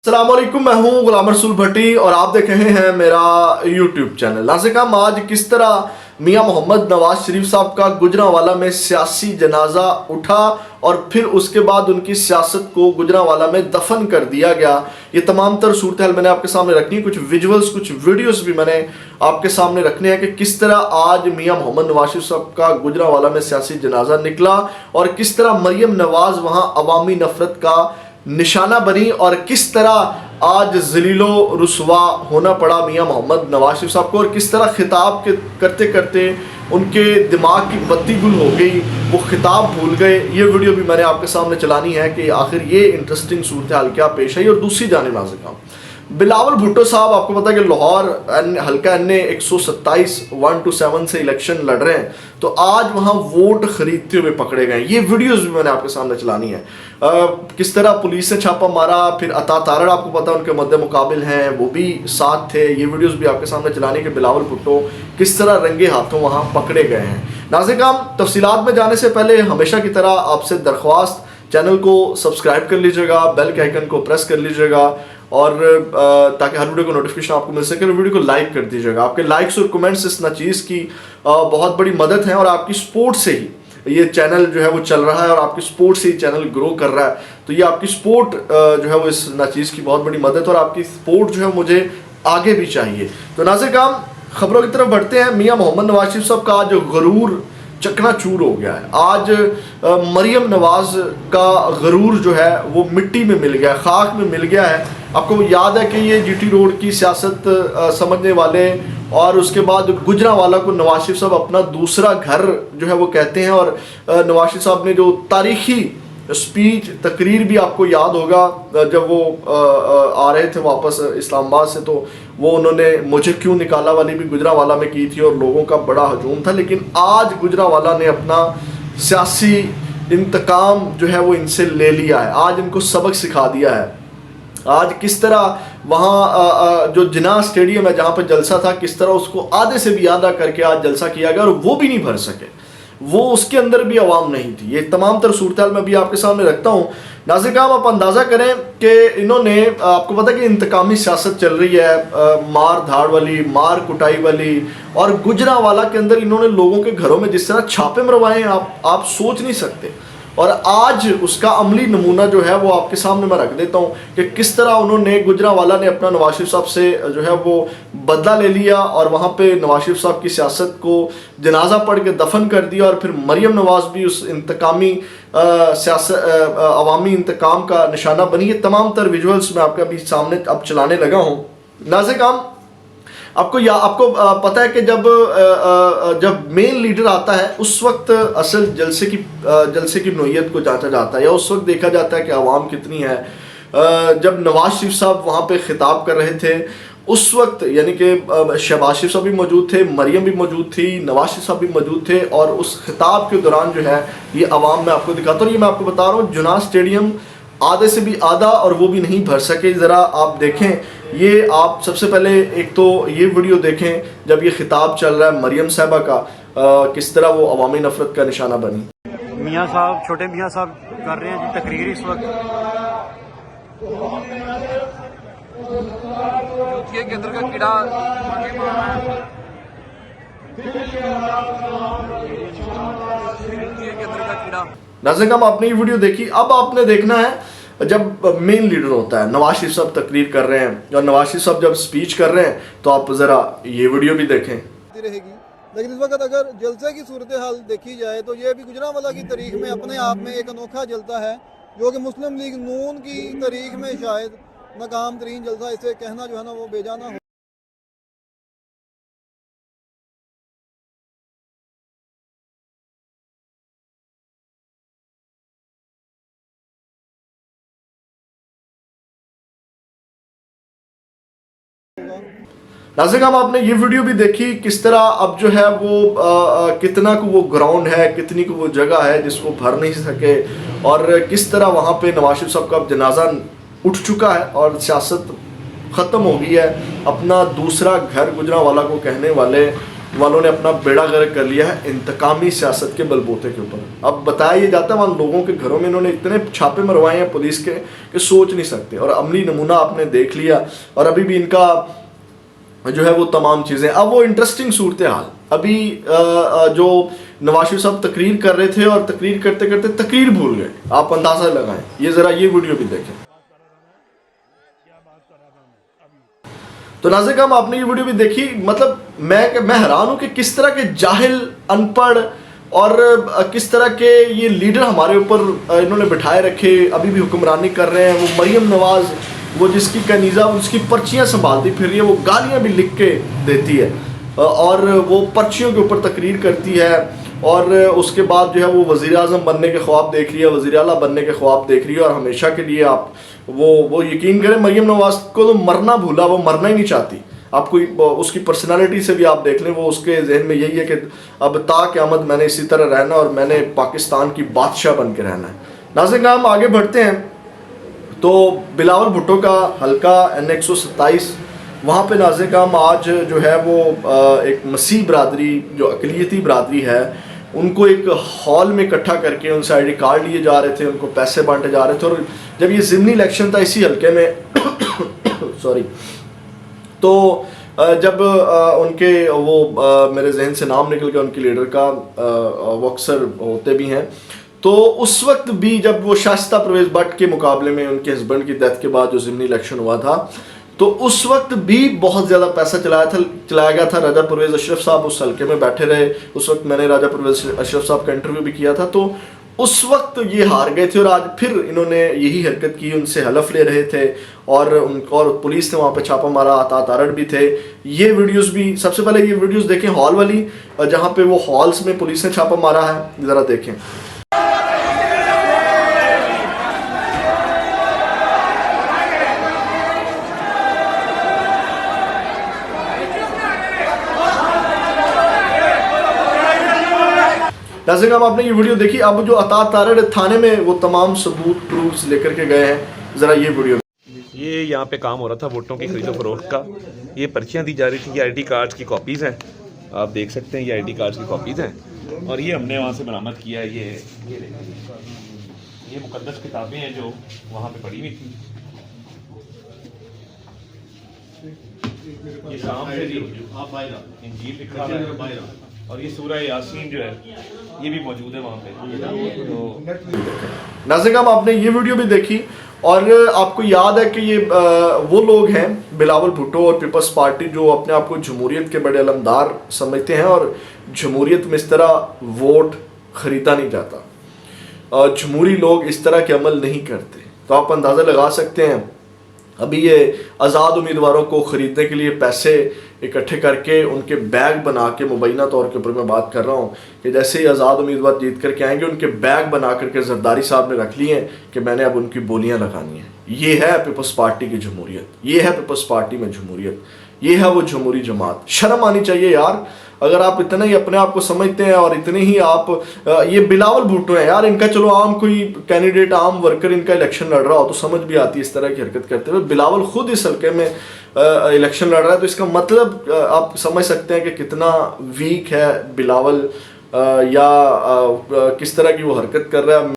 अस्सलामुअलैकुम, मैं हूं गुलाम रसूल भट्टी और आप देख रहे हैं मेरा यूट्यूब चैनल। नाज़िर, आज किस तरह मियां मोहम्मद नवाज शरीफ साहब का गुजरांवाला में सियासी जनाजा उठा और फिर उसके बाद उनकी सियासत को गुजरांवाला में दफन कर दिया गया, ये तमाम तर सूरत हाल मैंने आपके सामने रखनी है। कुछ विजुअल्स, कुछ वीडियोस भी मैंने आपके सामने रखने हैं कि किस तरह आज मियां मोहम्मद नवाज शरीफ साहब का गुजरांवाला में सियासी जनाजा निकला और किस तरह मरियम नवाज वहां अवामी नफरत का निशाना बनी और किस तरह आज जलीलो रुसवा होना पड़ा मियां मोहम्मद नवाज शरीफ साहब को और किस तरह खिताब के करते करते उनके दिमाग की बत्ती गुल हो गई, वो खिताब भूल गए। ये वीडियो भी मैंने आपके सामने चलानी है कि आखिर ये इंटरेस्टिंग सूरत हाल क्या पेश आई। और दूसरी जानिब नाज़िर, बिलावल भुट्टो साहब, आपको पता है कि लाहौर हल्का एन 127 1 to 7 से इलेक्शन लड़ रहे हैं, तो आज वहां वोट खरीदते हुए पकड़े गए। ये वीडियोस भी मैंने आपके सामने चलानी है। किस तरह पुलिस ने छापा मारा, फिर अता तारड़ आपको पता उनके मद्दे मुकाबिल हैं, वो भी साथ थे। ये वीडियोस भी आपके सामने चलानी कि बिलावल भुट्टो किस तरह रंगे हाथों वहां पकड़े गए हैं। नाज़िर, तफसीलात में जाने से पहले हमेशा की तरह आपसे दरख्वास्त, चैनल को सब्सक्राइब कर लीजिएगा, बेल के आइकन को प्रेस कर लीजिएगा और ताकि हर वीडियो को नोटिफिकेशन आपको मिल सके। वीडियो को लाइक कर दीजिएगा। आपके लाइक्स और कमेंट्स इस चीज़ की बहुत बड़ी मदद है और आपकी सपोर्ट से ही ये चैनल जो है वो चल रहा है और आपकी सपोर्ट से ही चैनल ग्रो कर रहा है। तो ये आपकी सपोर्ट जो है वो इस चीज़ की बहुत बड़ी मदद और आपकी सपोर्ट जो है मुझे आगे भी चाहिए। तो नाज़िर, खबरों की तरफ बढ़ते हैं। मियां मोहम्मद नवाज शरीफ साहब का जो गरूर चकनाचूर हो गया है। आज मरियम नवाज का गरूर जो है वो मिट्टी में मिल गया है, खाक में मिल गया है। आपको याद है कि ये जीटी रोड की सियासत समझने वाले और उसके बाद गुजरांवाला को नवाज शरीफ साहब अपना दूसरा घर जो है वो कहते हैं। और नवाज शरीफ साहब ने जो तारीखी स्पीच, तकरीर भी आपको याद होगा जब वो आ रहे थे वापस इस्लामाबाद से, तो वो उन्होंने मुझे क्यों निकाला वाली भी गुजरांवाला में की थी और लोगों का बड़ा हजूम था। लेकिन आज गुजरांवाला ने अपना सियासी इंतकाम जो है वो इनसे ले लिया है। आज इनको सबक सिखा दिया है। आज किस तरह वहाँ जो जिना स्टेडियम है जहाँ पर जलसा था, किस तरह उसको आधे से भी आधा करके आज जलसा किया गया और वो भी नहीं भर सके। वो उसके अंदर भी आवाम नहीं थी। ये तमाम तर सूरत हाल मैं भी आपके सामने रखता हूँ। नाज़िर, आप अंदाज़ा करें कि इन्होंने, आपको पता है कि इंतकामी सियासत चल रही है, मार धाड़ वाली, मार कुटाई वाली, और गुजरांवाला के अंदर इन्होंने लोगों के घरों में जिस तरह छापे मरवाए हैं आप सोच नहीं सकते। और आज उसका अमली नमूना जो है वो आपके सामने मैं रख देता हूँ कि किस तरह उन्होंने, गुजरांवाला ने अपना नवाज शरीफ साहब से जो है वो बदला ले लिया और वहाँ पे नवाज शरीफ साहब की सियासत को जनाजा पढ़ के दफन कर दिया। और फिर मरियम नवाज भी उस इंतकामी सियासत, अवामी इंतकाम का निशाना बनी। ये तमाम तर विजुअल्स मैं आपके अभी सामने अब चलाने लगा हूँ। नाज़िर, आपको पता है कि जब मेन लीडर आता है उस वक्त असल जलसे की नोयत को जांचा जाता है या उस वक्त देखा जाता है कि आवाम कितनी है। जब नवाज शरीफ साहब वहाँ पे खिताब कर रहे थे उस वक्त, यानी कि शहबाज शरीफ साहब भी मौजूद थे, मरियम भी मौजूद थी, नवाज शरीफ साहब भी मौजूद थे। और उस खिताब के दौरान जो है ये आवाम में आपको दिखाता हूँ। ये मैं आपको बता रहा हूँ, जुना स्टेडियम आधे से भी आधा और वो भी नहीं भर सके। ज़रा आप देखें, ये आप सबसे पहले एक तो ये वीडियो देखें जब ये खिताब चल रहा है मरियम साहबा का, किस तरह वो अवामी नफरत का निशाना बनी। मियाँ साहब, छोटे मियाँ साहब कर रहे हैं जी तकरीर इस वक्त। के अंदर का कीड़ा नाज़िर, आपने ये वीडियो देखी। अब आपने देखना है जब मेन लीडर होता है, नवाज शरीफ साहब तकरीर कर रहे हैं और नवाज शरीफ साहब जब स्पीच कर रहे हैं, तो आप ज़रा ये वीडियो भी देखें। रहेगी, लेकिन इस वक्त अगर जलसे की सूरत हाल देखी जाए तो ये भी गुजरांवाला की तारीख में अपने आप में एक अनोखा जलसा है, जो कि मुस्लिम लीग नून की तारीख में शायद नाकाम तरीन जलसा, इसे कहना जो है ना वो बेजाना हो। नाज़िर, आपने ये वीडियो भी देखी किस तरह अब जो है वो कितना को वो ग्राउंड है, कितनी को वो जगह है जिसको भर नहीं सके, और किस तरह वहाँ पे नवाज शरीफ साहब का अब जनाजा उठ चुका है और सियासत ख़त्म हो गई है। अपना दूसरा घर गुजरांवाला को कहने वाले वालों ने अपना बेड़ा गर्क कर लिया है इंतकामी सियासत के बलबूते के ऊपर। अब बताया ये जाता है वहाँ लोगों के घरों में इन्होंने इतने छापे मरवाए हैं पुलिस के कि सोच नहीं सकते, और अमली नमूना आपने देख लिया, और अभी भी इनका जो है वो तमाम चीज़ें। अब वो इंटरेस्टिंग सूरत हाल, अभी जो नवाज शरीफ साहब तकरीर कर रहे थे और तकरीर करते करते तकरीर भूल गए, आप अंदाज़ा लगाएं। ये ज़रा ये वीडियो भी देखें। तो नाज़रीन आपने ये वीडियो भी देखी, मतलब मैं हैरान हूं कि किस तरह के जाहिल, अनपढ़ और किस तरह के ये लीडर हमारे ऊपर इन्होंने बिठाए रखे, अभी भी हुक्मरानी कर रहे हैं। वो मरियम नवाज, वो जिसकी कनीज़ा उसकी पर्चियां संभालती फिर रही है, वो गालियां भी लिख के देती है और वो पर्चियों के ऊपर तकरीर करती है, और उसके बाद जो है वो वज़ीर आज़म बनने के ख्वाब देख रही है, वज़ीर आला बनने के ख्वाब देख रही है, और हमेशा के लिए आप वो यकीन करें मरियम नवाज को तो मरना भूला, वो मरना ही नहीं चाहती। आपको उसकी पर्सनालिटी से भी आप देख लें, वो उसके जहन में यही है कि अब ता-क़यामत मैंने इसी तरह रहना और मैंने पाकिस्तान की बादशाह बन के रहना है। नाज़रीन हम आगे बढ़ते हैं तो बिलावल भुट्टो का हल्का N127, वहाँ पे नाज़रीन हम आज जो है वो एक मसीह बरादरी, जो अक़लियती बरादरी है, उनको एक हॉल में इकट्ठा करके उनसे ID कार्ड लिए जा रहे थे, उनको पैसे बांटे जा रहे थे। और जब ये ज़िमनी इलेक्शन था इसी हल्के में सॉरी, तो जब उनके वो मेरे जहन से नाम निकल गया उनके लीडर का, वो अक्सर होते भी हैं, तो उस वक्त भी जब वो शाइस्ता परवेज़ भट्ट के मुकाबले में उनके हस्बैंड की डेथ के बाद जो ज़िमनी इलेक्शन हुआ था, तो उस वक्त भी बहुत ज़्यादा पैसा चलाया गया था। राजा परवेज़ अशरफ साहब उस हल्के में बैठे रहे, उस वक्त मैंने राजा परवेज़ अशरफ साहब का इंटरव्यू भी किया था, तो उस वक्त ये हार गए थे और आज फिर इन्होंने यही हरकत की, उनसे हलफ ले रहे थे और पुलिस ने वहाँ पे छापा मारा, तारड़ भी थे। ये वीडियोस भी, सबसे पहले ये वीडियोस देखें हॉल वाली, जहाँ पे वो हॉल्स में पुलिस ने छापा मारा है, ज़रा देखें। नाज़रीन आपने ये वीडियो देखी। अब जो तारड़ थाने में वो तमाम सबूत प्रूफ्स लेकर के गए हैं, ज़रा ये वीडियो। ये यहाँ पे काम हो रहा था वोटों की खरीदो फरोख्त का, ये पर्चियाँ दी जा रही थी, ये ID कार्ड्स की कॉपीज़ हैं, आप देख सकते हैं, ये ID कार्ड्स की कॉपीज़ हैं, और ये हमने वहाँ से बरामद किया। ये मुकद्दस किताबें हैं जो वहाँ पे पड़ी हुई थी, ये शाम से इंजील लिखा है, और ये सूरह यासीन जो है ये भी मौजूद है वहाँ पे। तो नाज़रीन आपने ये वीडियो भी देखी, और आपको याद है कि ये वो लोग हैं बिलावल भुट्टो और पीपल्स पार्टी जो अपने आप को जमहूरियत के बड़े अलमदार समझते हैं, और जमहूरियत में इस तरह वोट ख़रीदा नहीं जाता, जमहूरी लोग इस तरह के अमल नहीं करते। तो आप अंदाज़ा लगा सकते हैं अभी ये आज़ाद उम्मीदवारों को ख़रीदने के लिए पैसे इकट्ठे करके उनके बैग बना के, मुबैना तौर के ऊपर मैं बात कर रहा हूँ कि जैसे ही आज़ाद उम्मीदवार जीत करके आएंगे उनके बैग बना करके जरदारी साहब ने रख लिए हैं कि मैंने अब उनकी बोलियाँ लगानी हैं। ये है पीपल्स पार्टी की जमहूरियत, ये है पीपल्स पार्टी में जमहूरियत, ये है वो जमहूरी जमात। शर्म आनी चाहिए यार, अगर आप इतना ही अपने आप को समझते हैं और इतने ही आप ये बिलावल भुट्टो है यार, इनका चलो आम कोई कैंडिडेट, आम वर्कर इनका इलेक्शन लड़ रहा हो तो समझ भी आती है इस तरह की हरकत करते हुए। बिलावल खुद इस हल्के में इलेक्शन लड़ रहा है, तो इसका मतलब आप समझ सकते हैं कि कितना वीक है बिलावल, या किस तरह की वो हरकत कर रहा है।